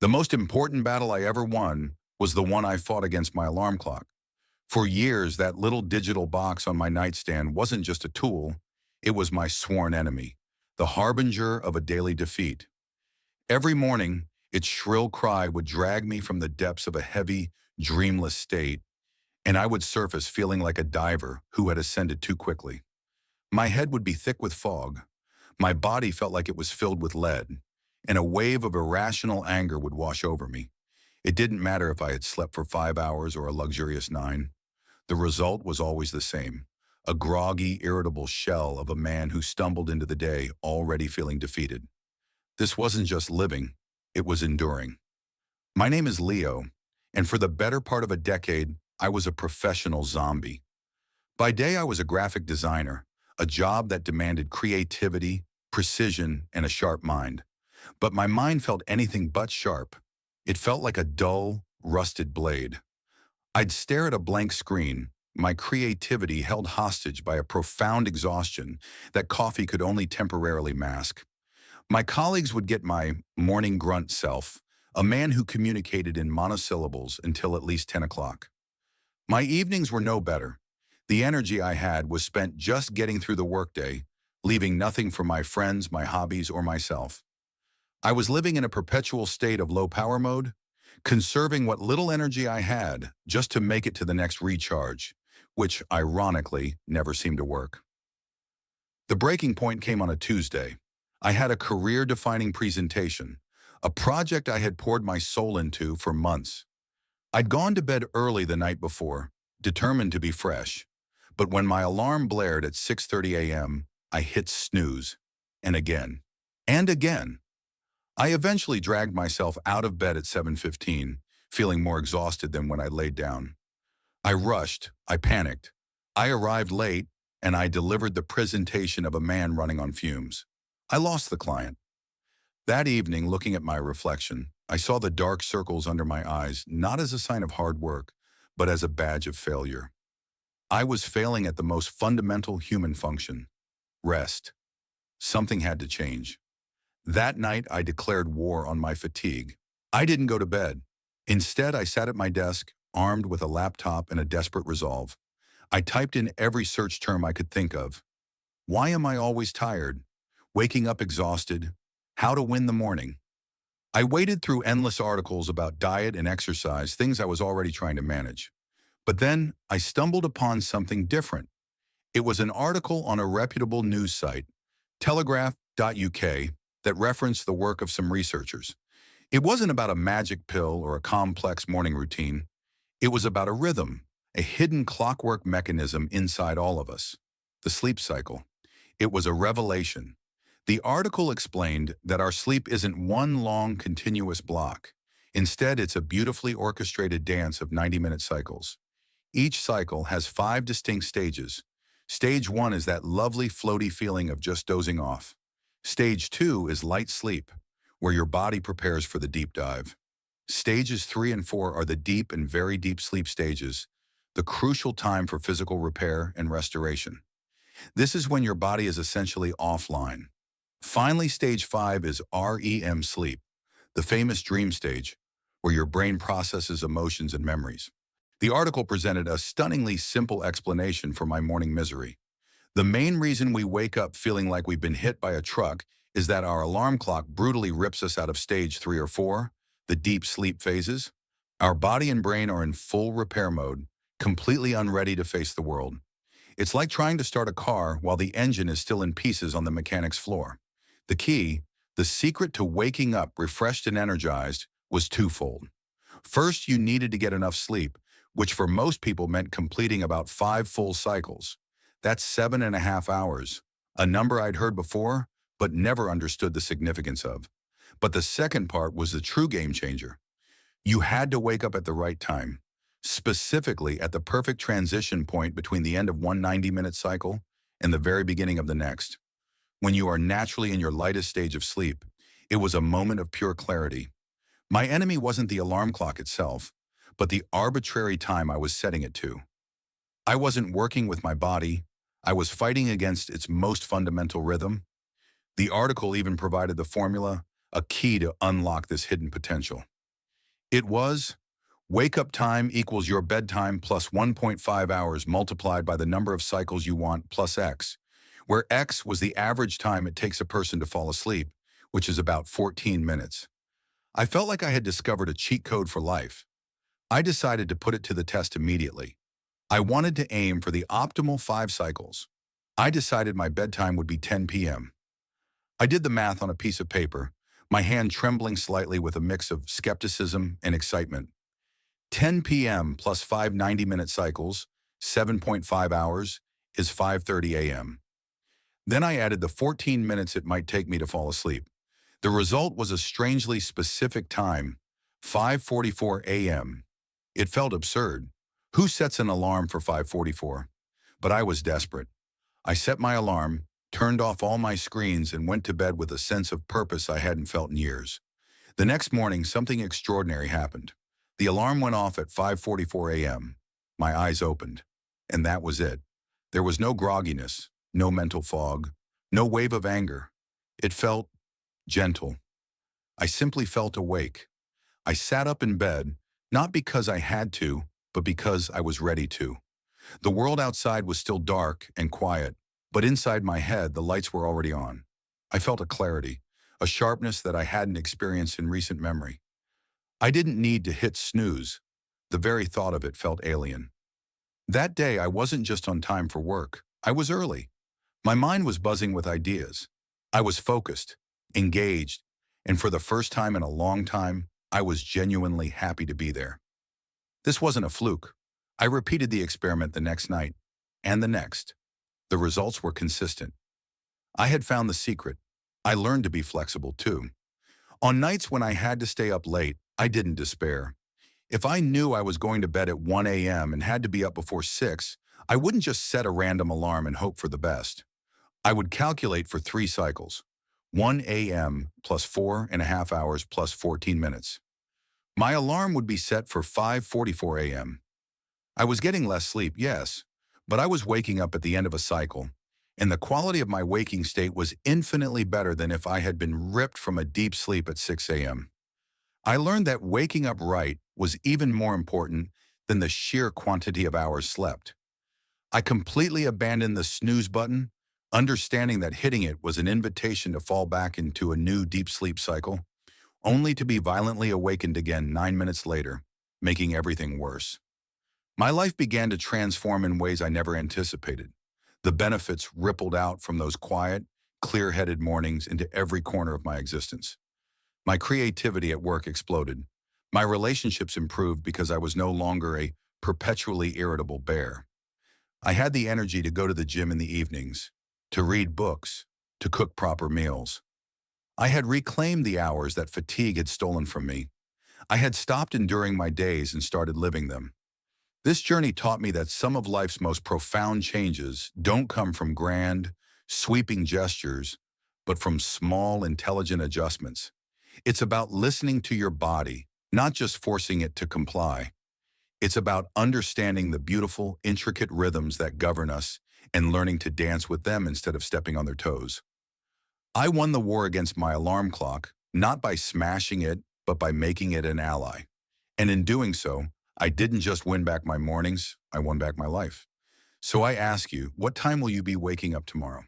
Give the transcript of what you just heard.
The most important battle I ever won was the one I fought against my alarm clock. For years, that little digital box on my nightstand wasn't just a tool, it was my sworn enemy, the harbinger of a daily defeat. Every morning, its shrill cry would drag me from the depths of a heavy, dreamless state, and I would surface feeling like a diver who had ascended too quickly. My head would be thick with fog. My body felt like it was filled with lead, and a wave of irrational anger would wash over me. It didn't matter if I had slept for 5 hours or a luxurious 9. The result was always the same, a groggy, irritable shell of a man who stumbled into the day already feeling defeated. This wasn't just living, it was enduring. My name is Leo, and for the better part of a decade, I was a professional zombie. By day, I was a graphic designer, a job that demanded creativity, precision, and a sharp mind. But my mind felt anything but sharp. It felt like a dull, rusted blade. I'd stare at a blank screen, my creativity held hostage by a profound exhaustion that coffee could only temporarily mask. My colleagues would get my morning grunt self, a man who communicated in monosyllables until at least 10 o'clock. My evenings were no better. The energy I had was spent just getting through the workday, leaving nothing for my friends, my hobbies, or myself. I was living in a perpetual state of low power mode, conserving what little energy I had just to make it to the next recharge, which ironically never seemed to work. The breaking point came on a Tuesday. I had a career-defining presentation, a project I had poured my soul into for months. I'd gone to bed early the night before, determined to be fresh. But when my alarm blared at 6:30 a.m., I hit snooze. And again. And again. I eventually dragged myself out of bed at 7:15, feeling more exhausted than when I laid down. I rushed, I panicked. I arrived late, and I delivered the presentation of a man running on fumes. I lost the client. That evening, looking at my reflection, I saw the dark circles under my eyes not as a sign of hard work, but as a badge of failure. I was failing at the most fundamental human function, rest. Something had to change. That night, I declared war on my fatigue. I didn't go to bed. Instead, I sat at my desk, armed with a laptop and a desperate resolve. I typed in every search term I could think of. Why am I always tired? Waking up exhausted? How to win the morning? I waded through endless articles about diet and exercise, things I was already trying to manage. But then I stumbled upon something different. It was an article on a reputable news site, telegraph.uk, that referenced the work of some researchers. It wasn't about a magic pill or a complex morning routine. It was about a rhythm, a hidden clockwork mechanism inside all of us, the sleep cycle. It was a revelation. The article explained that our sleep isn't one long, continuous block. Instead, it's a beautifully orchestrated dance of 90-minute cycles. Each cycle has 5 distinct stages. Stage 1 is that lovely, floaty feeling of just dozing off. Stage 2 is light sleep, where your body prepares for the deep dive. Stages 3 and 4 are the deep and very deep sleep stages, the crucial time for physical repair and restoration. This is when your body is essentially offline. Finally, stage 5 is REM sleep, the famous dream stage, where your brain processes emotions and memories. The article presented a stunningly simple explanation for my morning misery. The main reason we wake up feeling like we've been hit by a truck is that our alarm clock brutally rips us out of stage 3 or 4, the deep sleep phases. Our body and brain are in full repair mode, completely unready to face the world. It's like trying to start a car while the engine is still in pieces on the mechanic's floor. The key, the secret to waking up refreshed and energized, was twofold. First, you needed to get enough sleep, which for most people meant completing about 5 full cycles. That's 7.5 hours, a number I'd heard before, but never understood the significance of. But the second part was the true game changer. You had to wake up at the right time, specifically at the perfect transition point between the end of one 90-minute cycle and the very beginning of the next. When you are naturally in your lightest stage of sleep, it was a moment of pure clarity. My enemy wasn't the alarm clock itself, but the arbitrary time I was setting it to. I wasn't working with my body, I was fighting against its most fundamental rhythm. The article even provided the formula, a key to unlock this hidden potential. It was wake up time equals your bedtime plus 1.5 hours multiplied by the number of cycles you want plus X, where X was the average time it takes a person to fall asleep, which is about 14 minutes. I felt like I had discovered a cheat code for life. I decided to put it to the test immediately. I wanted to aim for the optimal 5 cycles. I decided my bedtime would be 10 p.m. I did the math on a piece of paper, my hand trembling slightly with a mix of skepticism and excitement. 10 p.m. plus 5 90-minute cycles, 7.5 hours, is 5:30 a.m. Then I added the 14 minutes it might take me to fall asleep. The result was a strangely specific time, 5:44 a.m. It felt absurd. Who sets an alarm for 5:44? But I was desperate. I set my alarm, turned off all my screens, and went to bed with a sense of purpose I hadn't felt in years. The next morning, something extraordinary happened. The alarm went off at 5:44 a.m. My eyes opened, and that was it. There was no grogginess, no mental fog, no wave of anger. It felt gentle. I simply felt awake. I sat up in bed, not because I had to, but because I was ready to. The world outside was still dark and quiet, but inside my head, the lights were already on. I felt a clarity, a sharpness that I hadn't experienced in recent memory. I didn't need to hit snooze. The very thought of it felt alien. That day, I wasn't just on time for work. I was early. My mind was buzzing with ideas. I was focused, engaged, and for the first time in a long time, I was genuinely happy to be there. This wasn't a fluke. I repeated the experiment the next night, and the next. The results were consistent. I had found the secret. I learned to be flexible too. On nights when I had to stay up late, I didn't despair. If I knew I was going to bed at 1 a.m. and had to be up before 6, I wouldn't just set a random alarm and hope for the best. I would calculate for 3 cycles, 1 a.m. plus 4.5 hours plus 14 minutes. My alarm would be set for 5:44 a.m. I was getting less sleep, yes, but I was waking up at the end of a cycle, and the quality of my waking state was infinitely better than if I had been ripped from a deep sleep at 6 a.m. I learned that waking up right was even more important than the sheer quantity of hours slept. I completely abandoned the snooze button, understanding that hitting it was an invitation to fall back into a new deep sleep cycle, only to be violently awakened again 9 minutes later, making everything worse. My life began to transform in ways I never anticipated. The benefits rippled out from those quiet, clear-headed mornings into every corner of my existence. My creativity at work exploded. My relationships improved because I was no longer a perpetually irritable bear. I had the energy to go to the gym in the evenings, to read books, to cook proper meals. I had reclaimed the hours that fatigue had stolen from me. I had stopped enduring my days and started living them. This journey taught me that some of life's most profound changes don't come from grand, sweeping gestures, but from small, intelligent adjustments. It's about listening to your body, not just forcing it to comply. It's about understanding the beautiful, intricate rhythms that govern us and learning to dance with them instead of stepping on their toes. I won the war against my alarm clock, not by smashing it, but by making it an ally. And in doing so, I didn't just win back my mornings, I won back my life. So I ask you, what time will you be waking up tomorrow?